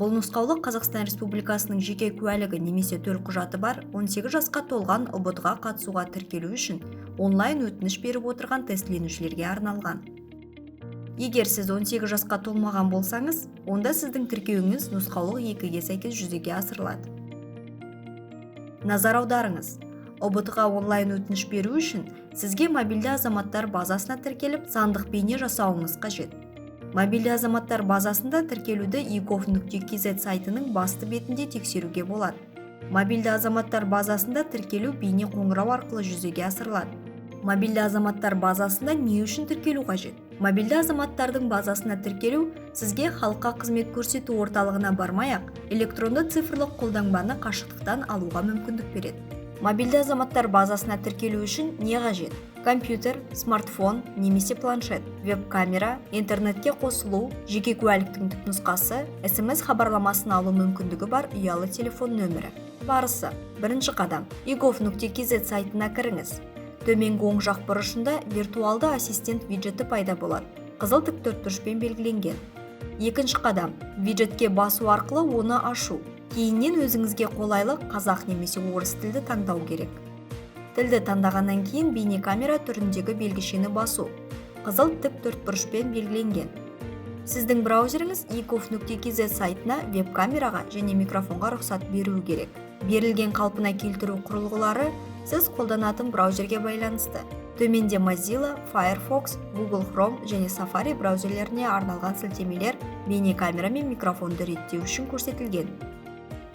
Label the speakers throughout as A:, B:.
A: Бұл нұсқаулық Қазақстан Республикасының жеке куәлігі немесе төлқұжаты бар 18 жасқа толған ұбт-ға қатысуға тіркелу үшін онлайн өтініш беріп отырған тестленушілерге арналған. Егер сіз 18 жасқа толмаған болсаңыз, онда сіздің тіркеуіңіз нұсқаулық 2-ге сәйкес жүзеге асырылады. Назар аударыңыз. ұбт-ға онлайн өтініш беру үшін сізге мобильді азаматтар базасына тіркеліп, сандық бейне жасауыңыз қажет. Мобильді азаматтар базасында тіркелуді e-gov.kz сайтының басты бетінде тексеруге болады. Мобильді азаматтар базасында тіркелу бейне қоңырау арқылы жүзеге асырылады. Мобильді азаматтар базасында не үшін тіркелу қажет? Мобильді азаматтардың базасына тіркелу сізге халыққа қызмет көрсету орталығына бармай-ақ электронды цифрлық қолтаңбаны қашықтықтан алуға мүмкіндік береді. Мобильді азаматтар базасына тіркелу үшін не қажет? Компьютер, смартфон немесе планшет, веб-камера, интернетке қосылу, жеке куәліктің түпнұсқасы, SMS хабарламасын алу мүмкіндігі бар ұялы телефон нөмірі. Барысы. Бірінші қадам. e-gov.kz сайтына кіріңіз. Төменгі оң жақ бұрышында виртуалды ассистент виджеті пайда болады. Қызыл тік төртбұрышпен белгіленген. Екінші қадам. Виджетке басу арқылы оны ашу. Кейіннен өзіңізге қолайлы қазақ немесе орыс тілді таңдау керек. Тілді таңдағаннан кейін бейнекамера түріндегі белгішені басу. Қызыл тік төртбұрышпен белгіленген. Сіздің браузеріңіз e-gov.kz сайтына веб-камераға және микрофонға рұқсат беруі керек. Берілген қалпына келтіру құрылғылары сіз қолданатын браузерге байланысты. Төменде Mozilla, Firefox, Google Chrome және Safari браузерлеріне арналған сілтемелер бейнекамера мен микрофонды реттеу үшін көрсетілген.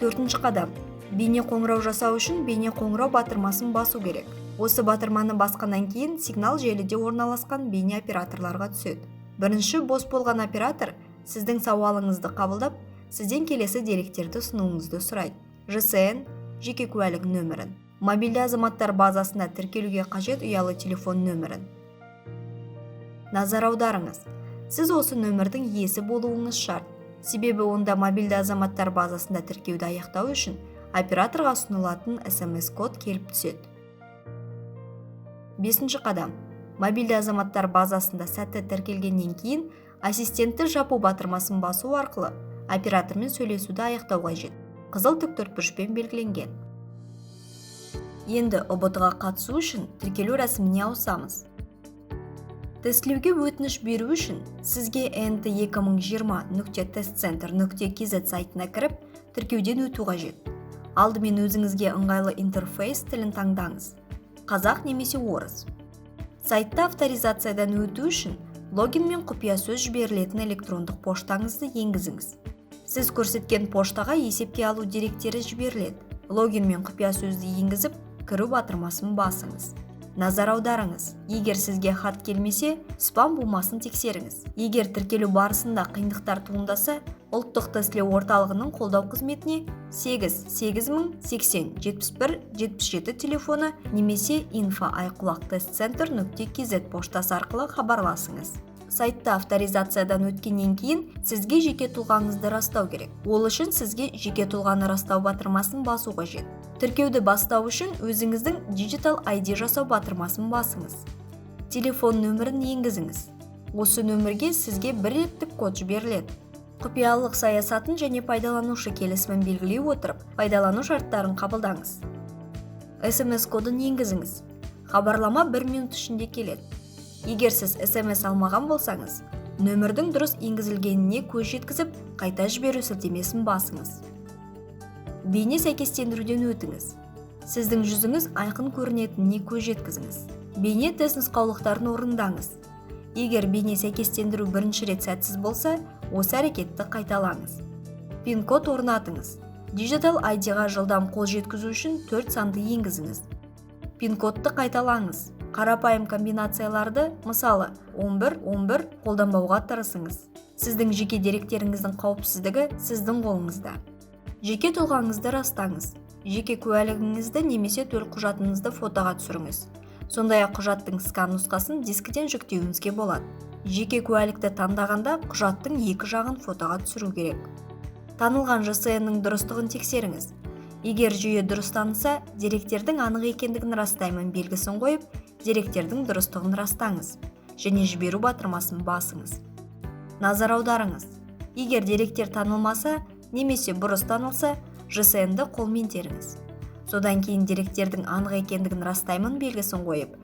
A: Төртінші қадам. Бейне қоңырау жасау үшін бейне қоңырау батырмасын басу керек. Осы батырманы басқаннан кейін сигнал желіде орналасқан бейне операторларға түседі. Бірінші бос болған оператор сіздің сауалыңызды қабылдап, сізден келесі деректерді ұсынуыңызды сұрайды. ЖСН, жеке куәлік нөмірін, мобильді азаматтар базасына тіркелуге қажет ұялы телефон нөмірін. Назар аударыңыз. Сіз осы нөмірдің иесі болуыңыз шарт. Себебі онда мобильді азаматтар базасында тіркеуді аяқтау үшін операторға ұсынылатын SMS-код келіп түседі. Бесінші қадам. Мобильді азаматтар базасында сәтті тіркелгеннен кейін ассистентті жапу батырмасын басу арқылы оператормен сөйлесуді аяқтау қажет. Қызыл тік төртбұрышпен белгіленген. Енді ұбт-ға қатысу үшін тіркелу рәсіміне ауысамыз. Тестілеуге өтініш беру үшін сізге nt2020.testcenter.kz сайтына кіріп, тіркеуден өту қажет. Алдымен өзіңізге ыңғайлы интерфейс тілін таңдаңыз. Қазақ немесе орыс. Сайтта авторизациядан өту үшін логин мен құпия сөз жіберілетін электрондық поштаңызды енгізіңіз. Сіз көрсеткен поштаға есепке алу деректері жіберіледі. Логин мен құпия сөзді енгізіп, кіру батырмасын басыңыз. Назар аударыңыз. Егер сізге хат келмесе, спам болмасын тексеріңіз. Егер тіркелу барысында қиындықтар туындаса, ұлттық тестілеу орталығының қолдау қызметіне 8-80-80-71-77 телефоны немесе info@testcenter.kz поштасы арқылы хабарласыңыз. Сайтта авторизациядан өткеннен кейін сізге жеке тұлғаңызды растау керек. Ол үшін сізге жеке тұлғаны растау батырмасын басу қажет. Тіркеуді бастау үшін өзіңіздің Digital ID жасау батырмасын басыңыз. Телефон нөмірін енгізіңіз. Осы нөмірге сізге бір реттік код жіберіледі. Құпиялылық саясатын және пайдаланушы келісімін белгілей отырып, пайдалану шарттарын қабылдаңыз. SMS-кодын енгізіңіз. Хабарлама 1 минут ішінде келеді. Егер сіз SMS алмаған болсаңыз, нөмірдің дұрыс енгізілгеніне көз жеткізіп, қайта жіберу сілтемесін басыңыз. Бейне сәйкестендіруден өтіңіз. Сіздің жүзіңіз айқын көрінетініне көз жеткізіңіз. Бейне тест нұсқаулықтарын орындаңыз. Егер бейне сәйкестендіру бірінші рет сәтсіз болса, осы әрекетті қайталаңыз. Пин-код орнатыңыз. Digital ID-ға жылдам қол жеткізу үшін 4 санды енгізіңіз. Пин-кодты қайталаңыз. Қарапайым комбинацияларды, мысалы 11-11 қолданбауға тырысыңыз. Сіздің жеке деректеріңіздің қауіпсіздігі сіздің қолыңызда. Жеке тұлғаңызды растаңыз. Жеке куәлігіңізді немесе төлқұжатыңызды фотоға түсіріңіз. Сондай-ақ құжаттың скан нұсқасын дискіден жүктеуіңізге болады. Жеке куәлікті таңдағанда құжаттың екі жағын фотоға түсіру керек. Танылған ЖСН-нің дұрыстығын тексеріңіз. Егер жүйе дұрыс танылса, деректердің анық екендігін растаймын белгісін қойып, деректердің дұрыстығын растаңыз және жіберу батырмасын басыңыз. Назар аударыңыз. Егер деректер танылмаса, немесе бұрыс танылса, ЖСН-ді қолмен теріңіз. Содан кейін деректердің анық екендігін растаймын белгісін қойып,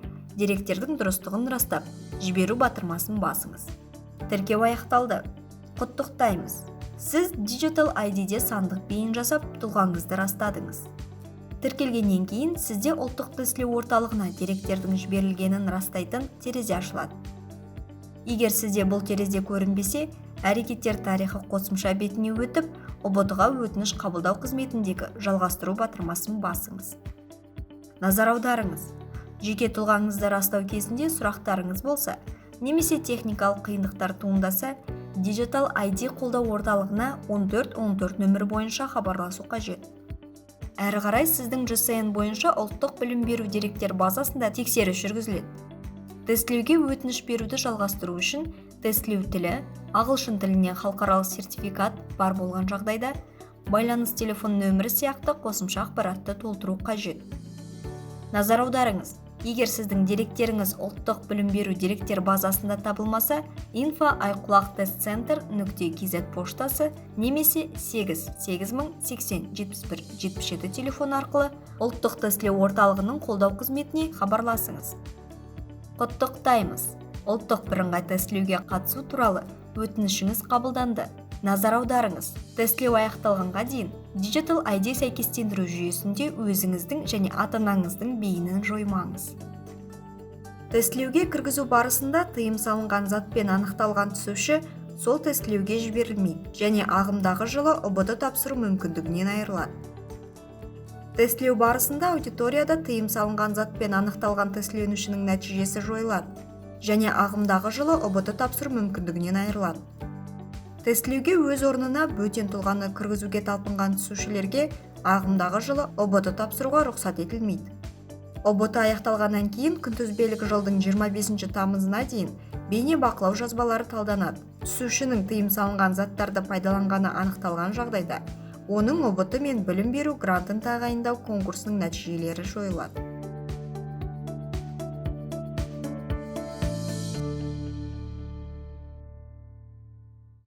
A: деректердің дұрыстығын растап, жіберу батырмасын басыңыз. Тіркеу аяқталды. Құттықтаймыз. Сіз Digital ID-де сандық бейін жасап, тұлғаңызды растадыңыз. Тіркелгеннен кейін сізде ұлттық тестілеу орталығына деректердің жіберілгенін растайтын терезе ашылады. Егер сізде бұл терезе көрінбесе, әрекеттер тарихы қосымша бетіне өтіп, ұбт-ға өтініш қабылдау қызметіндегі жалғастыру батырмасын басыңыз. Назар аударыңыз. Жеке тұлғаңызды растау кезінде сұрақтарыңыз болса, немесе техникалық қиындықтар туындаса, Digital ID қолдау орталығына 1414 нөмірі бойынша хабарласу қажет. Әрі қарай сіздің ЖСН бойынша ұлттық білім беру деректер базасында тексеріс жүргізіледі. Тестілеуге өтініш беруді жалғастыру үшін тестілеу тілі, ағылшын тілінен халықаралық сертификат бар болған жағдайда, байланыс телефон нөмірі сияқты қосымша ақпаратты толтыру қажет. Назар аударыңыз. Егер сіздің деректеріңіз ұлттық білім беру деректер базасында табылмаса, info@iqulaq.testcenter.kz поштасы немесе 880807177 телефон арқылы ұлттық тестілеу орталығының қолдау қызметіне хабарласыңыз. Құттықтаймыз. Ұлттық бірыңғай тестілеуге қатысу туралы өтінішіңіз қабылданды. Назар аударыңыз. Тестілеу аяқталғанға дейін Digital ID сәйкестендіру жүйесінде өзіңіздің және ата-анаңыздың бейінін жоймаңыз. Тестілеуге кіргізу барысында тыйым салынған затпен анықталған түсуші сол тестілеуге жіберілмейді және ағымдағы жылы ұбт тапсыру мүмкіндігінен айырылады. Тестілеу барысында аудиторияда тыйым салынған затпен анықталған тестіленушінің нәтижесі жойылады және ағымдағы жылы ұбт тапсыру мүмкіндігінен айырылады. Тестілеуге өз орнына бөтен тұлғаны кіргізуге талпынған түсушілерге ағымдағы жылы ұбт тапсыруға рұқсат етілмейді. ұбт аяқталғаннан кейін күнтізбелік жылдың 25 тамызына дейін бейне бақылау жазбалары талданады. Түсушінің тыйым салынған заттарды пайдаланғаны анықталған жағдайда, оның ұбт мен білім беру грантын тағайындау конкурсының нәтижелері жойылады.